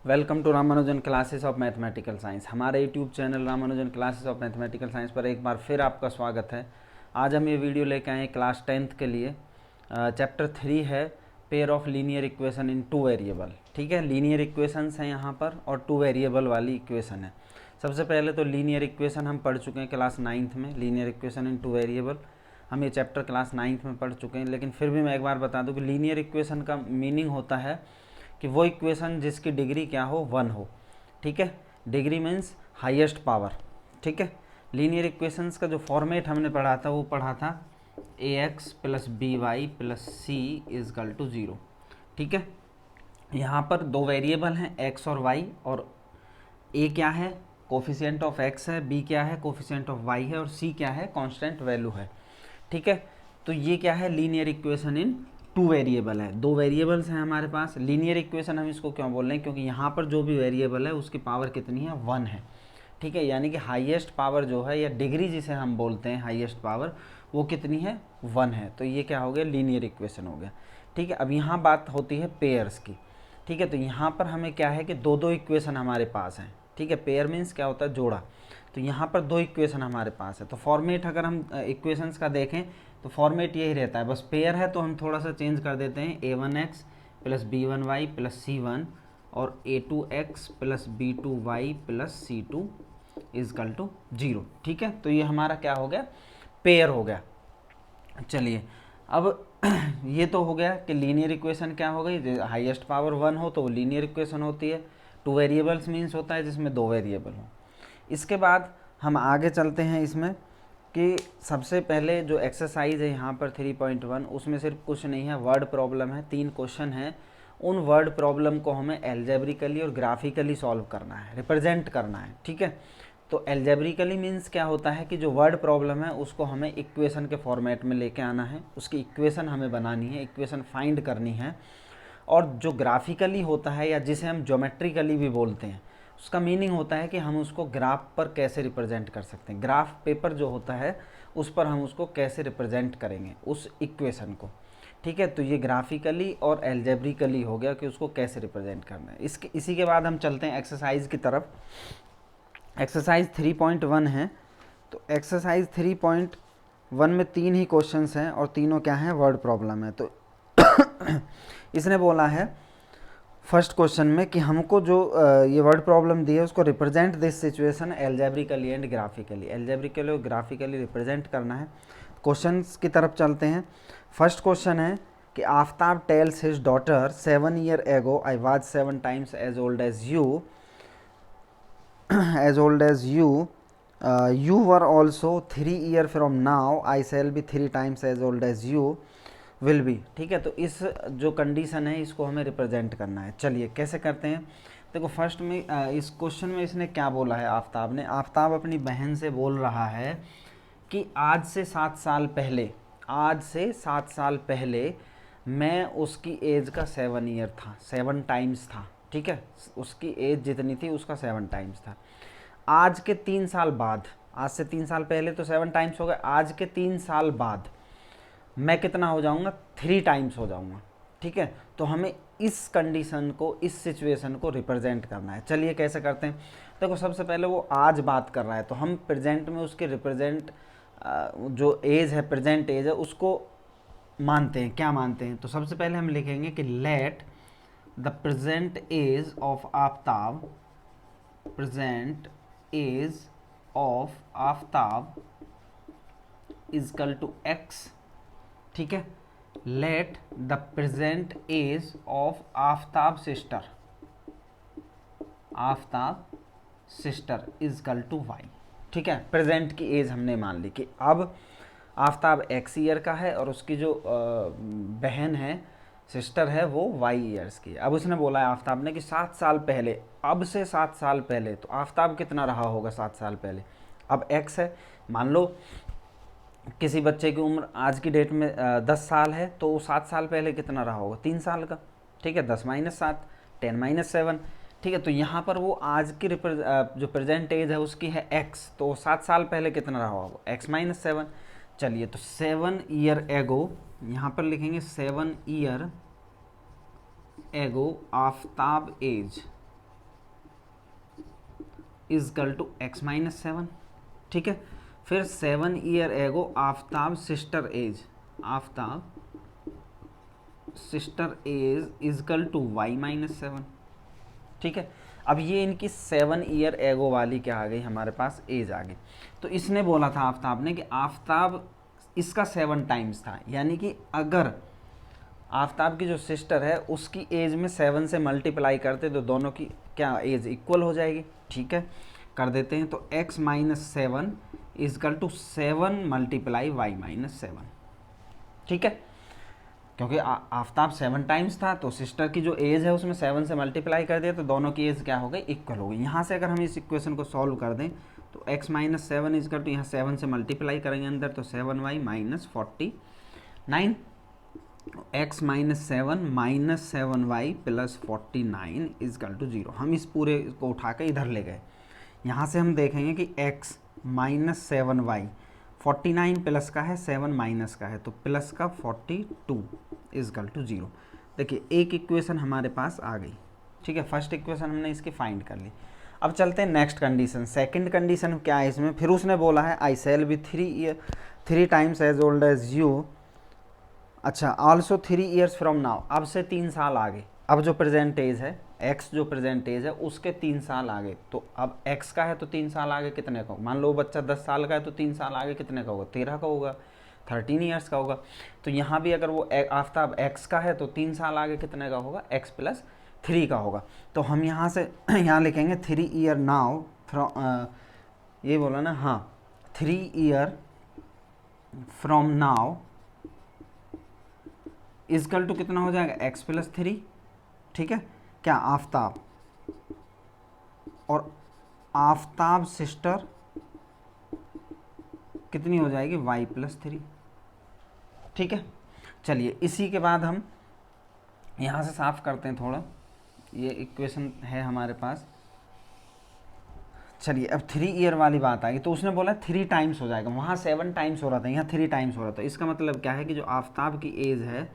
Welcome to Ramanujan classes of mathematical science. हमारे YouTube channel Ramanujan classes of mathematical science पर एक बार फिर आपका स्वागत है। आज हम ये वीडियो लेके आए क्लास 10th के लिए। चैप्टर 3 है pair of linear equation in two variable. ठीक है, लीनियर इक्वेशंस हैं यहाँ पर और टू वेरिएबल वाली इक्वेशन है। सबसे पहले तो लीनियर इक्वेशन हम पढ़ चुके हैं क्लास 9th में। Linear equation in two variable हम ये चैप्टर क्लास 9th में पढ़ चुके हैं, लेकिन फिर भी मैं एक बार बता दूँ कि लीनियर इक्वेशन का मीनिंग होता है कि वो इक्वेशन जिसकी डिग्री क्या हो, 1 हो। ठीक है, डिग्री मीन्स हाईएस्ट पावर। ठीक है, लीनियर इक्वेशंस का जो फॉर्मेट हमने पढ़ा था वो पढ़ा था ax plus B Y plus C equal to 0। ठीक है, यहाँ पर दो वेरिएबल हैं x और y, और a क्या है, कोफिशिएंट ऑफ x है, b क्या है, कोफिशिएंट ऑफ y है, और c क्या है, कांस्टेंट वैल्यू है। ठीक है, तो ये क्या है, linear equation in two variable है। दो वेरिएबल्स हैं हमारे पास। लीनियर इक्वेशन हम इसको क्यों बोल रहे हैं, क्योंकि यहाँ पर जो भी वेरिएबल है उसकी पावर कितनी है, 1 है। ठीक है, यानी कि हाईएस्ट पावर जो है या डिग्री जिसे हम बोलते हैं हाईएस्ट पावर, वो कितनी है, 1 है। तो ये क्या हो गया, लीनियर इक्वेशन हो गया। ठीक है, अब यहाँ बात होती है पेयर्स की। ठीक है, तो यहाँ पर हमें क्या है कि दो दो इक्वेशन हमारे पास हैं। ठीक है, पेयर मीन्स क्या होता है, जोड़ा। तो यहाँ पर दो इक्वेशन हमारे पास है। तो फॉर्मेट अगर हम इक्वेशंस का देखें तो फॉर्मेट यही रहता है, बस पेयर है तो हम थोड़ा सा चेंज कर देते हैं, a1x plus b1y plus c1 और a2x plus b2y plus c2 is equal to 0। ठीक है, तो ये हमारा क्या हो गया, पेयर हो गया। चलिए, अब ये तो हो गया कि लीनियर इक्वेशन क्या हो गई, हाईएस्ट पावर 1 हो तो वो लीनियर इक्वेशन होती है। टू वेरिएबल्स मीन्स होता है जिसमें दो वेरिएबल हो। इसके बाद हम आगे चलते हैं इसमें कि सबसे पहले जो एक्सरसाइज है यहाँ पर 3.1, उसमें सिर्फ कुछ नहीं है, वर्ड प्रॉब्लम है। 3 क्वेश्चन हैं। उन वर्ड प्रॉब्लम को हमें एल्जेब्रिकली और ग्राफिकली सॉल्व करना है, रिप्रेजेंट करना है। ठीक है, तो एल्जेब्रिकली मीन्स क्या होता है कि जो वर्ड प्रॉब्लम है उसको हमें इक्वेशन के फॉर्मेट में लेके आना है, उसकी इक्वेशन हमें बनानी है, इक्वेशन फाइंड करनी है। और जो ग्राफिकली होता है या जिसे हम ज्योमेट्रिकली भी बोलते हैं, उसका मीनिंग होता है कि हम उसको ग्राफ पर कैसे रिप्रेजेंट कर सकते हैं। ग्राफ पेपर जो होता है उस पर हम उसको कैसे रिप्रेजेंट करेंगे उस इक्वेशन को। ठीक है, तो ये ग्राफिकली और एल्जेब्रिकली हो गया कि उसको कैसे रिप्रेजेंट करना है। इसी के बाद हम चलते हैं एक्सरसाइज की तरफ। एक्सरसाइज 3.1 है। तो एक्सरसाइज 3.1 में 3 ही क्वेश्चंस हैं और तीनों क्या हैं, वर्ड प्रॉब्लम है। तो इसने बोला है फर्स्ट क्वेश्चन में कि हमको जो ये वर्ड प्रॉब्लम दी है उसको represent this situation algebraically and graphically, algebraically और ग्राफिकली रिप्रेजेंट करना है। क्वेश्चंस की तरफ चलते हैं। फर्स्ट क्वेश्चन है कि Aftab tells his daughter 7 year ago I was 7 times as old as you, you were also 3 year from now, I shall be 3 times as old as you will be। ठीक है, तो इस जो कंडीशन है इसको हमें रिप्रेजेंट करना है। चलिए कैसे करते हैं। देखो फर्स्ट में इस क्वेश्चन में इसने क्या बोला है, आफ्ताब ने, आफ्ताब अपनी बहन से बोल रहा है कि आज से 7 साल पहले, आज से 7 साल पहले मैं उसकी एज का 7 ईयर था, 7 टाइम्स था। ठीक है, उसकी एज जितनी थी उसका 7 टाइम्स था। आज के 3 साल बाद, आज से 3 साल पहले तो 7 टाइम्स हो गए, आज के 3 साल बाद मैं कितना हो जाऊंगा, 3 टाइम्स हो जाऊंगा। ठीक है, तो हमें इस कंडीशन को, इस सिचुएशन को रिप्रेजेंट करना है। चलिए कैसे करते हैं। देखो सबसे पहले वो आज बात कर रहा है तो हम प्रेजेंट में उसके रिप्रेजेंट जो एज है, प्रेजेंट एज है, उसको मानते हैं। क्या मानते हैं, तो सबसे पहले हम लिखेंगे कि let the present age of Aftab, present age of Aftab equal to x। ठीक है, let the present age of Aftab sister, Aftab sister equal to y। ठीक है, प्रेजेंट की एज हमने मान ली कि अब आफ्ताब x ईयर का है और उसकी जो बहन है, सिस्टर है, वो y ईयर्स की। अब उसने बोला है आफ्ताब ने कि 7 साल पहले, अब से 7 साल पहले, तो आफ्ताब कितना रहा होगा 7 साल पहले। अब x है, मान लो किसी बच्चे की उम्र आज की डेट में 10 साल है तो वो 7 साल पहले कितना रहा होगा, 3 साल का। ठीक है, 10 - 7, 10 - 7। ठीक है, तो यहाँ पर वो आज की जो प्रेजेंट एज है उसकी है x, तो 7 साल पहले कितना रहा होगा, x - 7। चलिए, तो 7 ईयर एगो, यहाँ पर लिखेंगे 7 year ago Aftab age, equal to x minus 7, ठीक है। फिर 7 year ago Aftab sister age, Aftab sister age equal to y minus 7, ठीक है। अब ये इनकी 7 ईयर एगो वाली क्या आ गई हमारे पास, एज आ गई। तो इसने बोला था आफ्ताब ने कि आफ्ताब इसका 7 टाइम्स था, यानी कि अगर आफ्ताब की जो सिस्टर है उसकी एज में 7 से मल्टीप्लाई करते तो दोनों की क्या एज इक्वल हो जाएगी, ठीक है। कर देते हैं, तो x minus 7 equal to 7 multiply y minus 7, ठीक है। क्योंकि आफ्ताब 7 टाइम्स था तो सिस्टर की जो एज है उसमें 7 से मल्टीप्लाई कर दिया तो दोनों की एज क्या हो गई, इक्वल हो गई। यहाँ से अगर हम इस इक्वेशन को सॉल्व कर दें तो x माइनस 7 इजकल टू यहाँ 7 से मल्टीप्लाई करेंगे अंदर तो 7y minus 49, x minus 7 minus 7y plus 49 equal to 0। हम इस पूरे को उठा कर इधर ले गए। यहाँ से हम देखेंगे कि x माइनस 7y 49 प्लस का है, 7 माइनस का है, तो प्लस का 42 इजकल टू 0। देखिए एक इक्वेशन हमारे पास आ गई, ठीक है। फर्स्ट इक्वेशन हमने इसकी फाइंड कर ली। अब चलते हैं नेक्स्ट कंडीशन। सेकंड कंडीशन क्या है इसमें, फिर उसने बोला है I shall be 3 times as old as you, अच्छा आल्सो 3 ईयर्स फ्रॉम नाउ, अब से 3 साल आगे। अब जो प्रेजेंट एज है x जो प्रेजेंट एज है उसके 3 साल आगे, तो अब x का है तो 3 साल आगे कितने का होगा, मान लो बच्चा 10 साल का है तो 3 साल आगे कितने का होगा, 13 का होगा, 13 ईयर्स का होगा। तो यहाँ भी अगर वो आफ्ताब x का है तो 3 साल आगे कितने का होगा, x प्लस 3 का होगा। तो हम यहाँ से यहाँ लिखेंगे 3 ईयर नाउ फ्रॉम, ये बोला ना, हाँ 3 year from now equal to कितना हो जाएगा, x प्लस 3, ठीक है। क्या आफ्ताब और आफ्ताब सिस्टर कितनी हो जाएगी, y प्लस 3, ठीक है। चलिए इसी के बाद हम यहाँ से साफ करते हैं थोड़ा, ये इक्वेशन है हमारे पास। चलिए अब 3 ईयर वाली बात आई तो उसने बोला 3 टाइम्स हो जाएगा, वहाँ 7 टाइम्स हो रहा था, यहाँ 3 टाइम्स हो रहा था। इसका मतलब क्या है कि जो आफ्ताब की एज है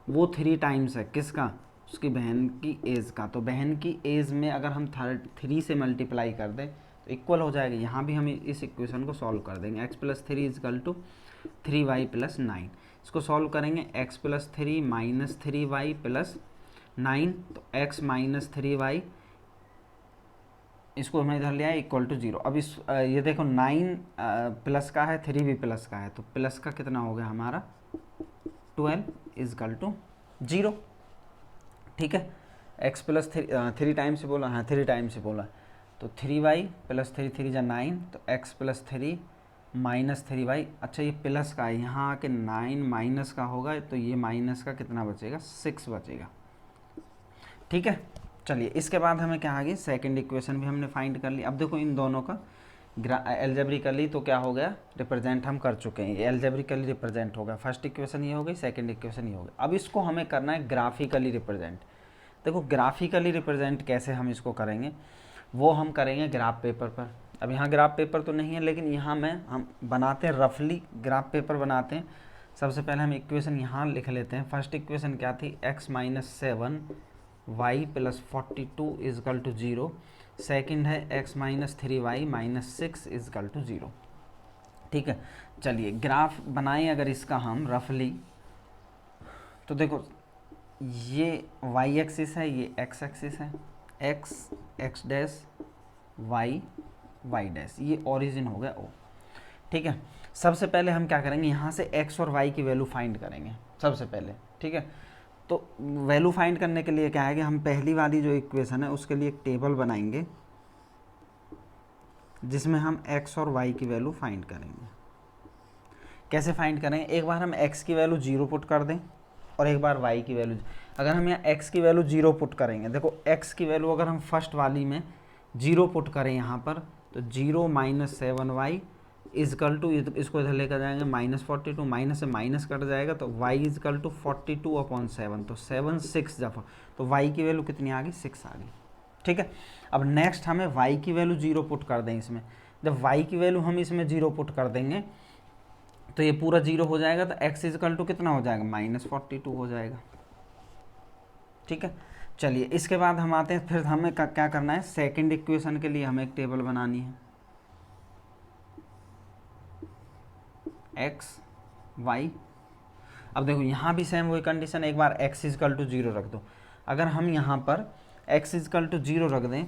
वो 3 टाइम्स है किसका, उसकी बहन की एज का। तो बहन की एज में अगर हम 3 से मल्टीप्लाई कर दें तो इक्वल हो जाएगा। यहाँ भी हम इस इक्वेशन को सॉल्व कर देंगे, x plus 3 equal to 3y plus 9। इसको सॉल्व करेंगे, x plus 3 minus 3y plus 9, तो x माइनस 3y, इसको हमने इधर लिया है इक्वल टू 0। अब इस ये देखो 9 प्लस का है, 3 भी प्लस का है, तो प्लस का कितना हो गया हमारा 12 इजकल टू 0, ठीक है। x प्लस 3 टाइम्स से बोला, हाँ 3 टाइम्स से बोला, तो 3y प्लस 3 3 जा 9, तो x प्लस 3 माइनस 3y, अच्छा ये प्लस का है, यहाँ आके 9 माइनस का होगा तो ये माइनस का कितना बचेगा, 6 बचेगा, ठीक है। चलिए इसके बाद हमें क्या आ गई, सेकंड इक्वेशन भी हमने फाइंड कर ली। अब देखो इन दोनों का एल्जेब्रिकली तो क्या हो गया, रिप्रेजेंट हम कर चुके हैं, एल्जेब्रिकली रिप्रेजेंट हो गया। फर्स्ट इक्वेशन ये हो गई, सेकंड इक्वेशन ये हो गई। अब इसको हमें करना है ग्राफिकली रिप्रेजेंट। देखो ग्राफिकली रिप्रेजेंट कैसे हम इसको करेंगे, वो हम करेंगे ग्राफ पेपर पर। अब यहाँ ग्राफ पेपर तो नहीं है, लेकिन यहाँ हम बनाते हैं रफली ग्राफ पेपर बनाते हैं। सबसे पहले हम इक्वेशन यहाँ लिख लेते हैं। फर्स्ट इक्वेशन क्या थी, x minus 7 y plus 42 equal to 0। Second है x minus 3y minus 6 equal to 0, ठीक है। चलिए ग्राफ बनाएं अगर इसका हम रफली, तो देखो ये y एक्सिस है, ये x एक्सिस है, x डैश y डैश, ये ओरिजिन हो गया O, ठीक है। सबसे पहले हम क्या करेंगे, यहाँ से x और y की वैल्यू फाइंड करेंगे सबसे पहले, ठीक है। तो वैल्यू फाइंड करने के लिए क्या है कि हम पहली वाली जो इक्वेशन है उसके लिए एक टेबल बनाएंगे जिसमें हम x और y की वैल्यू फाइंड करेंगे। कैसे फाइंड करेंगे, एक बार हम x की वैल्यू 0 पुट कर दें और एक बार y की वैल्यू। अगर हम यहाँ x की वैल्यू 0 पुट करेंगे, देखो x की वैल्यू अगर हम फर्स्ट वाली में 0 पुट करें यहाँ पर, तो 0 माइनस 7y इजकल टू, इसको इधर लेकर जाएंगे माइनस 42, माइनस से माइनस कट जाएगा तो y इजकल टू 42/7, तो 7 6 जब, तो y की वैल्यू कितनी आ गई, 6 आ गई, ठीक है। अब नेक्स्ट हमें y की वैल्यू 0 पुट कर दें इसमें। जब y की वैल्यू हम इसमें 0 पुट कर देंगे तो ये पूरा 0 हो जाएगा, तो x इजकल टू कितना हो जाएगा, -42 हो जाएगा, ठीक है। चलिए इसके बाद हम आते हैं, फिर हमें क्या करना है, सेकंड इक्वेशन के लिए हमें एक टेबल बनानी है, एक्स वाई। अब देखो यहाँ भी सेम वही कंडीशन, एक बार x इजकल टू 0 रख दो। अगर हम यहाँ पर x इजकल टू 0 रख दें,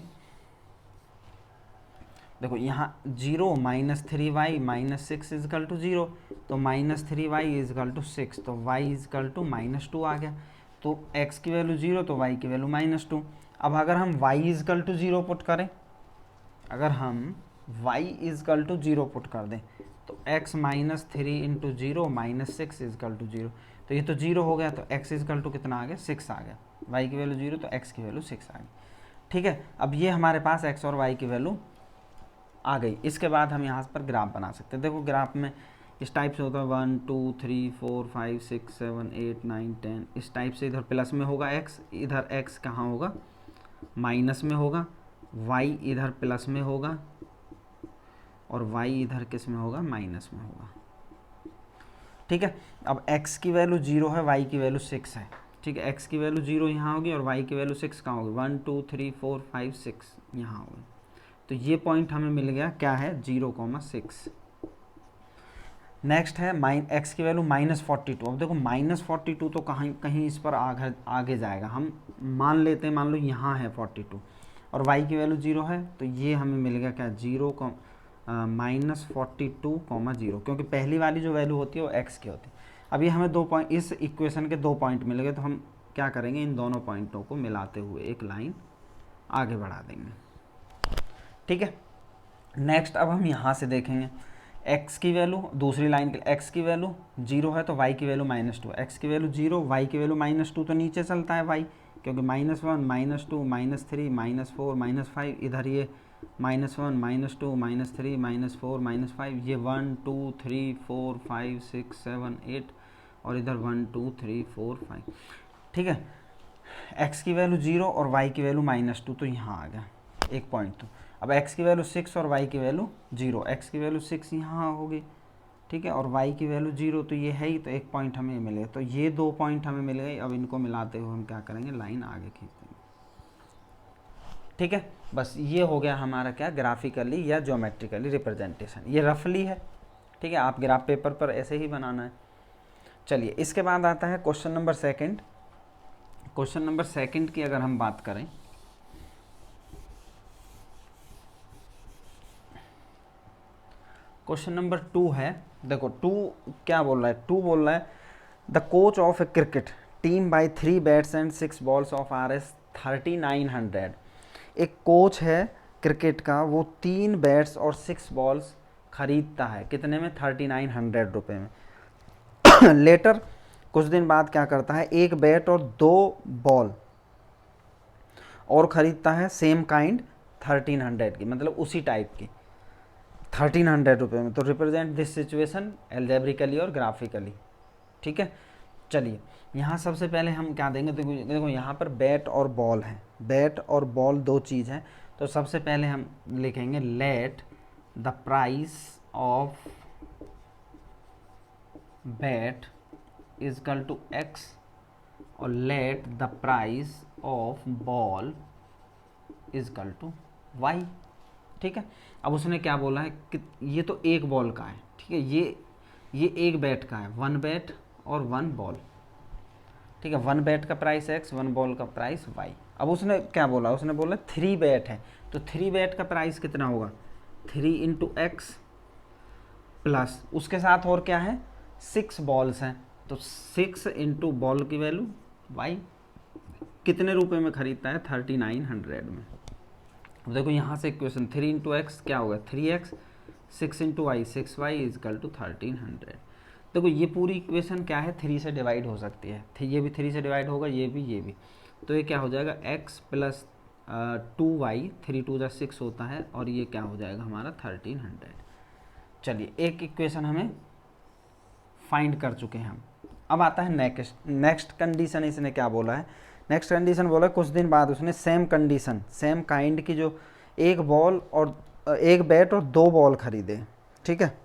देखो यहाँ 0 minus 3y minus 6 equal to 0, तो माइनस 3y इजकल टू 6, तो y इजकल टू -2 आ गया। तो x की वैल्यू 0 तो y की वैल्यू -2। अब अगर हम y इजकल टू 0 पुट करें, अगर हम y इजकल टू 0 पुट कर दें, तो x minus 3 into 0 minus 6 equal to 0, तो ये तो 0 हो गया, तो x इजकल टू कितना आ गया, 6 आ गया। y की वैल्यू 0 तो x की वैल्यू 6 आ गई। ठीक है, अब ये हमारे पास x और y की वैल्यू आ गई। इसके बाद हम यहाँ पर ग्राफ बना सकते हैं। देखो ग्राफ में इस टाइप से होता है 1 2 3 4 5 6 7 8 9 10, इस टाइप से इधर प्लस में होगा x, इधर x कहाँ होगा, माइनस में होगा, y इधर प्लस में होगा और y इधर किस में होगा, माइनस में होगा। ठीक है, अब x की वैल्यू 0 है, y की वैल्यू 6 है। ठीक है, x की वैल्यू 0 यहाँ होगी और y की वैल्यू 6 कहाँ होगी, 1 2 3 4 5 6 यहाँ होगी। तो ये पॉइंट हमें मिल गया, क्या है, 0,6। नेक्स्ट है x की वैल्यू -42। अब देखो -42 तो कहीं इस पर आगे जाएगा, हम मान लेते हैं, मान लो यहाँ है 42 और y की वैल्यू 0 है, तो ये हमें मिल गया क्या, -42,0, क्योंकि पहली वाली जो वैल्यू होती है वो x की होती है। अब ये हमें 2 पॉइंट, इस इक्वेशन के 2 पॉइंट मिल गए, तो हम क्या करेंगे, इन दोनों पॉइंटों को मिलाते हुए एक लाइन आगे बढ़ा देंगे। ठीक है, नेक्स्ट अब हम यहाँ से देखेंगे, x की वैल्यू दूसरी लाइन के, x की वैल्यू 0 है तो y की वैल्यू -2, x की वैल्यू 0 y की वैल्यू -2, तो नीचे चलता है y, क्योंकि -1 -2 -3 -4 -5, इधर ये -1 -2 -3 -4 -5, ये 1 2 3 4 5 6 7 8 और इधर 1 2 3 4 5। ठीक है, x की वैल्यू 0 और y की वैल्यू -2, तो यहाँ आ गया एक पॉइंट। तो अब x की वैल्यू 6 और y की वैल्यू 0, x की वैल्यू 6 यहाँ होगी, ठीक है, और y की वैल्यू 0, तो ये है ही, तो एक पॉइंट हमें मिलेगा। तो ये 2 पॉइंट हमें मिल गए। अब इनको मिलाते हुए हम क्या करेंगे, लाइन आगे खींच देंगे। ठीक है, बस ये हो गया हमारा क्या, ग्राफिकली या ज्योमेट्रिकली रिप्रेजेंटेशन। ये रफली है, ठीक है, आप ग्राफ पेपर पर ऐसे ही बनाना है। चलिए इसके बाद आता है question number second. Question number second की अगर हम बात करें, क्वेश्चन नंबर 2 है। देखो 2 क्या बोल रहा है, 2 बोल रहा है the coach of a cricket team buy 3 bats and 6 balls of RS 3900। एक कोच है क्रिकेट का, वो 3 बैट्स और 6 बॉल्स खरीदता है, कितने में, 3900 रुपये में। लेटर कुछ दिन बाद क्या करता है, एक बैट और 2 बॉल और ख़रीदता है, सेम काइंड 1300 की, मतलब उसी टाइप की 1300 रुपये में। तो रिप्रेजेंट दिस सिचुएशन एल्जेब्रिकली और ग्राफिकली। ठीक है, चलिए यहाँ सबसे पहले हम क्या देंगे, देखो यहाँ पर बैट और बॉल है, बैट और बॉल 2 चीज़ है। तो सबसे पहले हम लिखेंगे let the price of bat is equal to x और let the price of ball is equal to y। ठीक है, अब उसने क्या बोला है कि ये तो एक बॉल का है, ठीक है, ये एक बैट का है, 1 बैट और 1 बॉल। ठीक है, 1 बैट का प्राइस x, 1 बॉल का प्राइस y। अब उसने क्या बोला, उसने बोला 3 बैट है, तो 3 बैट का प्राइस कितना होगा, 3 इंटू एक्स प्लस उसके साथ और क्या है, 6 बॉल्स हैं, तो 6 इंटू बॉल की वैल्यू y। कितने रुपए में खरीदता है, 3900 में। अब देखो यहाँ से इक्वेशन 3 इंटू एक्स क्या होगा, 3x, 6 into Y 6y is equal to 1300। देखो ये पूरी इक्वेशन क्या है, 3 से डिवाइड हो सकती है, ये भी 3 से डिवाइड होगा, ये भी। तो ये क्या हो जाएगा, x प्लस 2y, 3 2 6 होता है, और ये क्या हो जाएगा हमारा 1300। चलिए एक इक्वेशन हमें फाइंड कर चुके हैं हम। अब आता है नेक्स्ट कंडीशन। इसने क्या बोला है, नेक्स्ट कंडीशन बोला कुछ दिन बाद उसने सेम कंडीशन, सेम काइंड की, जो एक बॉल और एक बैट और 2 बॉल खरीदे। ठीक है,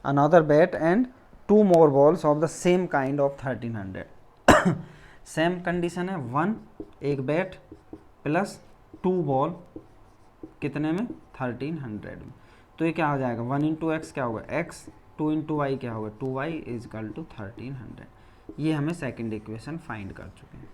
another bat and 2 more balls of the same kind of 1300। Same condition है 1 एक बैट प्लस 2 बॉल कितने में 1300 में। तो ये क्या हो जाएगा 1 इंटू एक्स क्या होगा x, 2 इंटू वाई क्या होगा 2y इज इक्वल टू 1300। ये हमें सेकंड इक्वेशन फाइंड कर चुके हैं।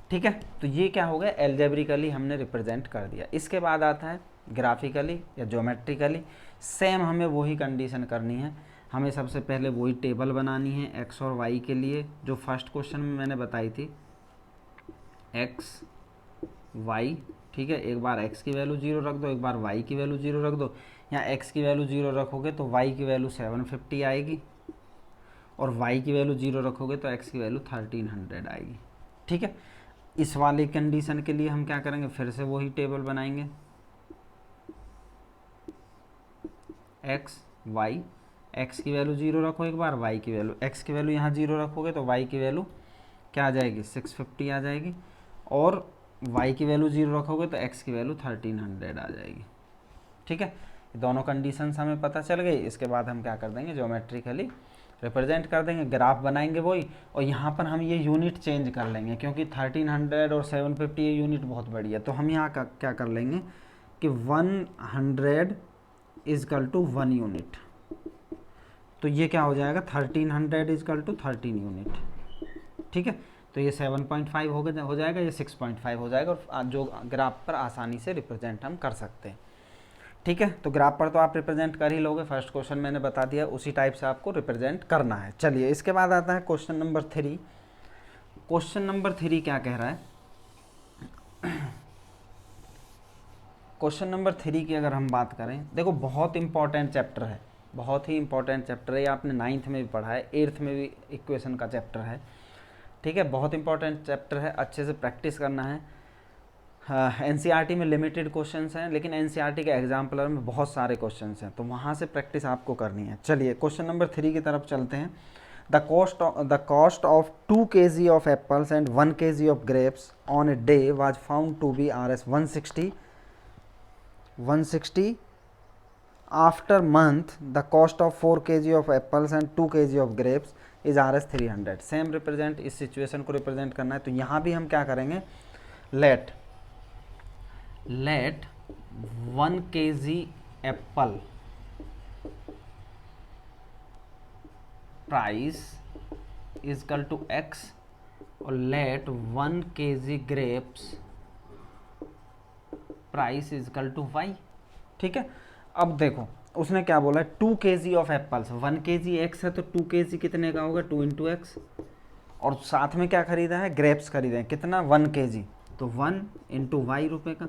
ठीक है, तो ये क्या हो गया एल्जेब्रिकली हमने रिप्रेजेंट कर दिया। इसके बाद आता है ग्राफिकली या ज्योमेट्रिकली। सेम हमें वही कंडीशन करनी है। हमें सबसे पहले वही टेबल बनानी है x और y के लिए जो फर्स्ट क्वेश्चन में मैंने बताई थी x y। ठीक है, एक बार x की वैल्यू 0 रख दो, एक बार y की वैल्यू 0 रख दो। यहाँ x की वैल्यू 0 रखोगे तो y की वैल्यू 750 आएगी और y की वैल्यू 0 रखोगे तो x की वैल्यू 1300 आएगी। ठीक है, इस वाली कंडीशन के लिए हम क्या करेंगे, फिर से वही टेबल बनाएंगे x y, x की वैल्यू 0 रखो एक बार, y की वैल्यू, x की वैल्यू यहाँ 0 रखोगे तो y की वैल्यू क्या आ जाएगी 650 आ जाएगी और y की वैल्यू 0 रखोगे तो x की वैल्यू 1300 आ जाएगी। ठीक है, दोनों कंडीशंस हमें पता चल गई। इसके बाद हम क्या कर देंगे ज्योमेट्रिकली रिप्रेजेंट कर देंगे, ग्राफ बनाएंगे वही, और यहाँ पर हम ये यूनिट चेंज कर लेंगे क्योंकि 1300 और 750 ये यूनिट बहुत बड़ी है। तो हम यहाँ का क्या कर लेंगे कि 100 इज इक्वल टू 1 यूनिट। तो ये क्या हो जाएगा 1300 इज इक्वल टू 13 यूनिट। ठीक है, तो ये 7.5 हो जाएगा, ये 6.5 हो जाएगा और जो ग्राफ पर आसानी से रिप्रेजेंट हम कर सकते हैं। ठीक है, तो ग्राफ पर तो आप रिप्रेजेंट कर ही लोगे, फर्स्ट क्वेश्चन मैंने बता दिया, उसी टाइप से आपको रिप्रेजेंट करना है। चलिए इसके बाद आता है क्वेश्चन नंबर 3। क्वेश्चन नंबर 3 क्या कह रहा है, क्वेश्चन नंबर 3 की अगर हम बात करें, देखो बहुत इंपॉर्टेंट चैप्टर है, बहुत ही इंपॉर्टेंट चैप्टर है। ये आपने 9th में भी पढ़ा है, 8th में भी इक्वेशन का चैप्टर है। ठीक है, बहुत इंपॉर्टेंट चैप्टर है, अच्छे से प्रैक्टिस करना है। एनसीईआरटी में लिमिटेड क्वेश्चंस हैं, लेकिन एनसीईआरटी के एग्जाम्पलर में बहुत सारे क्वेश्चंस हैं, तो वहाँ से प्रैक्टिस आपको करनी है। चलिए क्वेश्चन नंबर 3 की तरफ चलते हैं। The cost of 2 kg of apples and 1 kg of grapes on a day was found to be Rs 160 after month the cost of 4 kg of apples and 2 kg of grapes is Rs 300। Same represent, इस situation को represent करना है। तो यहाँ भी हम क्या करेंगे, let 1 kg apple price is equal to x और let 1 kg grapes price is equal to y। ठीक है, अब देखो उसने क्या बोला है 2 kg of apples, 1 kg x है तो 2 kg कितने का होगा 2 इंटू एक्स, और साथ में क्या खरीदा है ग्रेप्स खरीदे हैं कितना 1 kg, तो 1 इंटू वाई रुपये का।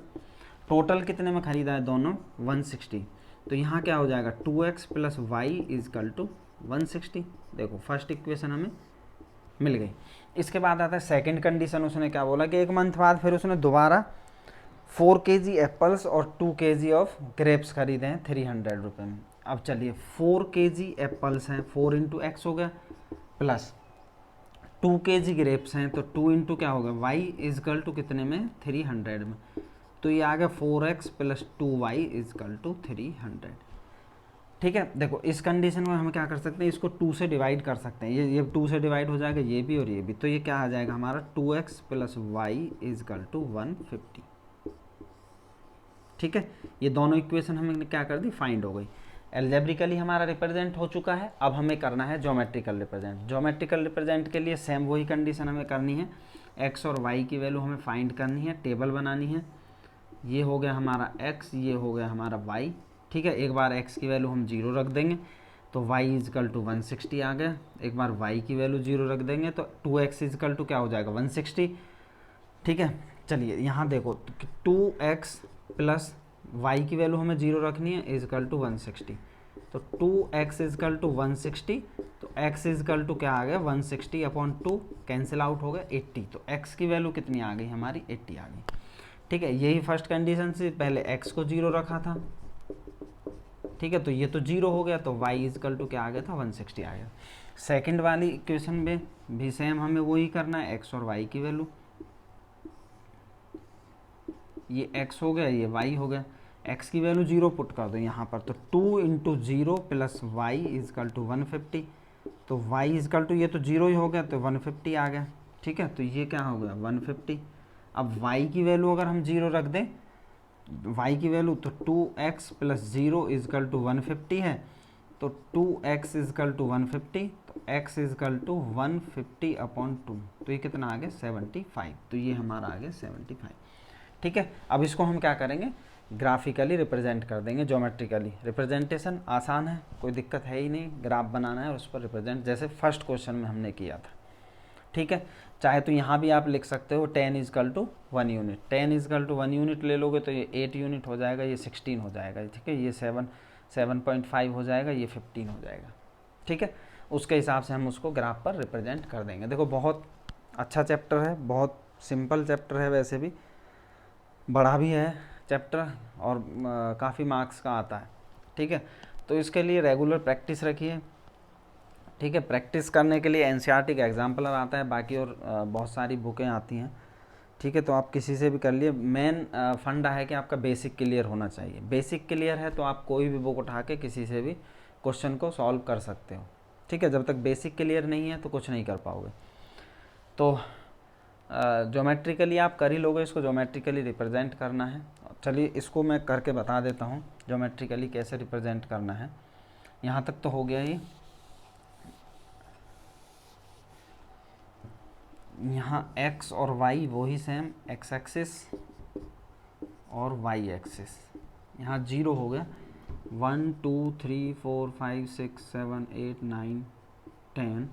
टोटल कितने में खरीदा है दोनों 160। तो यहाँ क्या हो जाएगा 2x plus Y is equal to 160। देखो फर्स्ट इक्वेशन हमें मिल गई। इसके बाद आता है सेकंड कंडीशन, उसने क्या बोला कि 1 मंथ बाद फिर उसने दोबारा 4 kg एप्पल्स और 2 kg ऑफ ग्रेप्स खरीदे हैं 300 रुपये में। अब चलिए 4 kg एप्पल्स हैं, 4 इंटू एक्स हो गया, प्लस 2 kg ग्रेप्स हैं तो 2 इंटू क्या होगा y इज इक्वल टू कितने में 300 में। तो ये आ गया 4x plus 2y is equal to 300। ठीक है, देखो इस कंडीशन में हम क्या कर सकते हैं, इसको 2 से डिवाइड कर सकते हैं, ये 2 से डिवाइड हो जाएगा, ये भी और ये भी। तो ये क्या आ जाएगा हमारा 2x plus Y is equal to 150। ठीक है, ये दोनों इक्वेशन हमें क्या कर दी फाइंड हो गई। एल्जेब्रिकली हमारा रिप्रेजेंट हो चुका है, अब हमें करना है ज्योमेट्रिकल रिप्रेजेंट। ज्योमेट्रिकल रिप्रेजेंट के लिए सेम वही कंडीशन हमें करनी है, x और y की वैल्यू हमें फाइंड करनी है, टेबल बनानी है। ये हो गया हमारा x, ये हो गया हमारा y। ठीक है, एक बार x की वैल्यू हम 0 रख देंगे तो y इज इक्वल टू 160 आ गया, एक बार y की वैल्यू 0 रख देंगे तो 2x इज इक्वल टू क्या हो जाएगा 160। ठीक है, चलिए यहाँ देखो 2x प्लस y की वैल्यू हमें 0 रखनी है इज इक्वल टू 160। तो 2x इज इक्वल टू 160, तो x इज इक्वल टू क्या आ गया 160 अपॉन 2 कैंसिल आउट हो गया 80। तो x की वैल्यू कितनी आ गई हमारी 80 आ गई। ठीक है, यही फर्स्ट कंडीशन से पहले x को 0 रखा था। ठीक है, तो ये तो 0 हो गया, तो y इज इक्वल टू क्या आ गया था 160 आ गया। सेकंड वाली इक्वेशन में भी सेम हमें वही करना है, x और y की वैल्यू, ये x हो गया ये y हो गया, x की वैल्यू 0 पुट कर दो यहाँ पर, तो 2 into 0 plus Y is equal to 150। तो y इज इक्वल टू ये तो 0 ही हो गया तो 150 आ गया। ठीक है, तो ये क्या हो गया 150। अब y की वैल्यू अगर हम 0 रख दें, y की वैल्यू तो 2x प्लस 0 इजकल टू 150 है, तो 2x इजकल टू 150, तो x इजकल टू 150 अपॉन 2, तो ये कितना आ गया 75, तो ये हमारा आ गया 75। ठीक है, अब इसको हम क्या करेंगे, ग्राफिकली रिप्रेजेंट कर देंगे, ज्योमेट्रिकली। रिप्रेजेंटेशन आसान है, कोई दिक्कत है ही नहीं, ग्राफ बनाना है और उस पर रिप्रेजेंट, जैसे फर्स्ट क्वेश्चन में हमने किया था। ठीक है, चाहे तो यहाँ भी आप लिख सकते हो 10 equal to 1 unit, 10 equal to 1 unit ले लोगे तो ये 8 यूनिट हो जाएगा, ये 16 हो जाएगा। ठीक है, ये 7.5 हो जाएगा, ये 15 हो जाएगा। ठीक है, उसके हिसाब से हम उसको ग्राफ पर रिप्रेजेंट कर देंगे। देखो बहुत अच्छा चैप्टर है, बहुत सिंपल चैप्टर है, वैसे भी बड़ा भी है चैप्टर और काफ़ी मार्क्स का आता है। ठीक है, तो इसके लिए रेगुलर प्रैक्टिस रखिए। ठीक है, प्रैक्टिस करने के लिए एनसीईआरटी का एग्जाम्पलर आता है, बाकी और बहुत सारी बुकें आती हैं। ठीक है, तो आप किसी से भी कर लिए। मेन फंडा है कि आपका बेसिक क्लियर होना चाहिए। बेसिक क्लियर है तो आप कोई भी बुक उठा के किसी से भी क्वेश्चन को सॉल्व कर सकते हो। ठीक है, जब तक बेसिक क्लियर नहीं है तो कुछ नहीं कर पाओगे। तो ज्योमेट्रिकली आप कर ही लोगे, इसको ज्योमेट्रिकली रिप्रेजेंट करना है। चलिए इसको मैं करके बता देता हूँ ज्योमेट्रिकली कैसे रिप्रेजेंट करना है। यहाँ तक तो हो गया ही। यहाँ x और y वही सेम, x एक्सिस और y एक्सिस। यहाँ 0 हो गया, 1 2 3 4 5 6 7 8 9 10,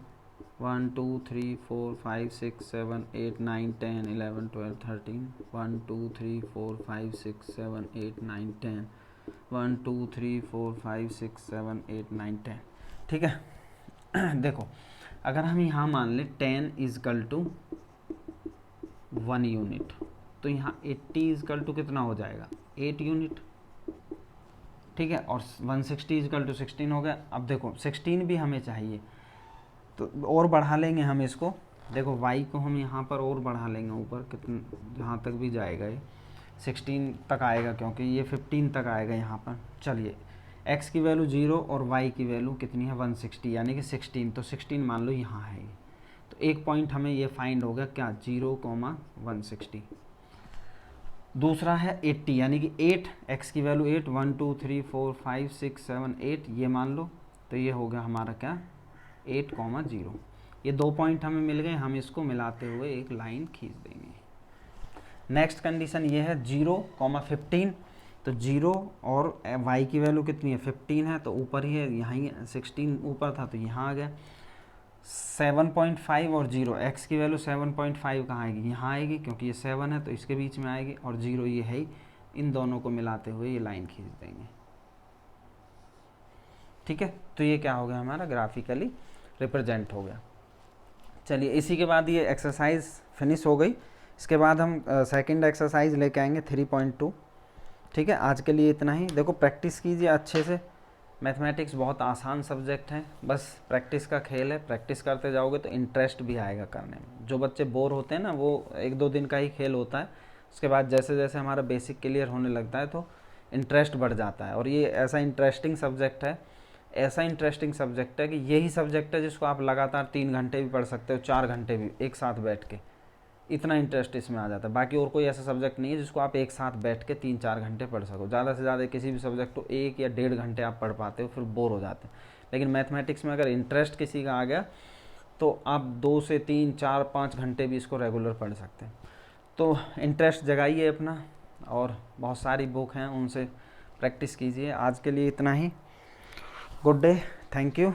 1 2 3 4 5 6 7 8 9 10 11 12 13, 1 2 3 4 5 6 7 8 9 10, 1 2 3 4 5 6 7 8 9 10। ठीक है, देखो अगर हम यहाँ मान लें 10 इजकल टू 1 यूनिट, तो यहाँ 80 इजकल टू कितना हो जाएगा 8 यूनिट। ठीक है, और 160 इजकल टू 16 हो गया। अब देखो 16 भी हमें चाहिए, तो और बढ़ा लेंगे हम इसको। देखो y को हम यहाँ पर और बढ़ा लेंगे ऊपर, कितना जहाँ तक भी जाएगा ये 16 तक आएगा, क्योंकि ये 15 तक आएगा यहाँ पर। चलिए x की वैल्यू 0 और y की वैल्यू कितनी है 160, यानी कि 16, तो 16 मान लो यहाँ है। तो एक पॉइंट हमें ये फाइंड होगा क्या 0,160। दूसरा है 80, यानी कि 8, x की वैल्यू 8, 1 2 3 4 5 6 7 8 ये मान लो, तो ये हो गया हमारा क्या 8,0। ये 2 पॉइंट हमें मिल गए, हम इसको मिलाते हुए एक लाइन खींच देंगे। नेक्स्ट कंडीशन ये है 0,15, तो 0 और y की वैल्यू कितनी है 15 है, तो ऊपर ही है, यहाँ ही 16 ऊपर था तो यहाँ आ गया। 7.5 और 0, x की वैल्यू 7.5 कहाँ आएगी, यहाँ आएगी, क्योंकि ये 7 है तो इसके बीच में आएगी, और 0 ये है ही। इन दोनों को मिलाते हुए ये लाइन खींच देंगे। ठीक है, तो ये क्या हो गया हमारा ग्राफिकली रिप्रेजेंट हो गया। चलिए इसी के बाद ये एक्सरसाइज फिनिश हो गई। इसके बाद हम सेकंड एक्सरसाइज लेके आएंगे 3.2। ठीक है, आज के लिए इतना ही। देखो प्रैक्टिस कीजिए अच्छे से, मैथमेटिक्स बहुत आसान सब्जेक्ट है, बस प्रैक्टिस का खेल है। प्रैक्टिस करते जाओगे तो इंटरेस्ट भी आएगा करने में। जो बच्चे बोर होते हैं ना, वो 1-2 दिन का ही खेल होता है, उसके बाद जैसे जैसे हमारा बेसिक क्लियर होने लगता है तो इंटरेस्ट बढ़ जाता है। और ये ऐसा इंटरेस्टिंग सब्जेक्ट है, ऐसा इंटरेस्टिंग सब्जेक्ट है कि यही सब्जेक्ट है जिसको आप लगातार 3 घंटे भी पढ़ सकते हो, 4 घंटे भी एक साथ बैठ के, इतना इंटरेस्ट इसमें आ जाता है। बाकी और कोई ऐसा सब्जेक्ट नहीं है जिसको आप एक साथ बैठ के 3-4 घंटे पढ़ सको। ज़्यादा से ज़्यादा किसी भी सब्जेक्ट को 1 या 1.5 घंटे आप पढ़ पाते हो, फिर बोर हो जाते हैं। लेकिन मैथमेटिक्स में अगर इंटरेस्ट किसी का आ गया तो आप 2 से 3, 4, 5 घंटे भी इसको रेगुलर पढ़ सकते हैं। तो इंटरेस्ट जगाइए अपना, और बहुत सारी बुक हैं उनसे प्रैक्टिस कीजिए। आज के लिए इतना ही। Good day, thank you.